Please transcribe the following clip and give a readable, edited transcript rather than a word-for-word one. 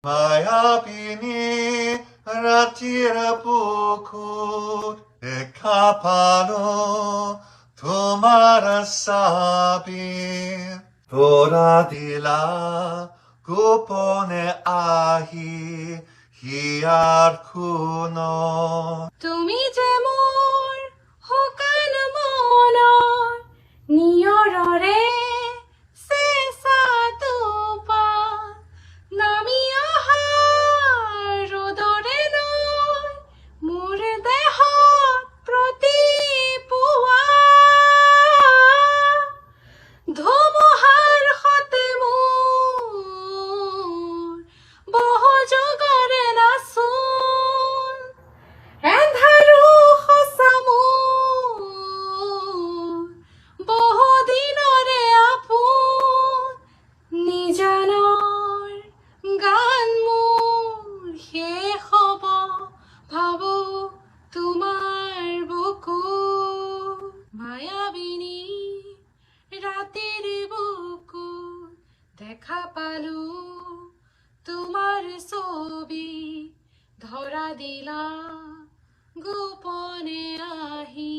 মায়াবিনী ৰাতিৰ বুকুত দেখা পালো তোমাৰ চাবি তৰা দিলা গোপনে আহি হিয়াৰ খুনত তুমি যে মোৰ শুকান মনৰ নিয়ৰৰে চেঁচা টোপাল নামি অহা ৰ'দৰে নৈ মোৰ দেহত প্ৰতিপুৱা ধুমুহাৰ সতে মোৰ বহু যুগৰে নাচোন এন্ধাৰো সঁচা মোৰ বহু দিনৰে আপোন নিজানৰ গান মোৰ শেষ হ'ব ভাবো তোমাৰ বুকু মায়াবিনী ৰাতিৰ বুকু দেখা পালো তোমাৰ ছবি ধৰা দিলা গোপনে আহি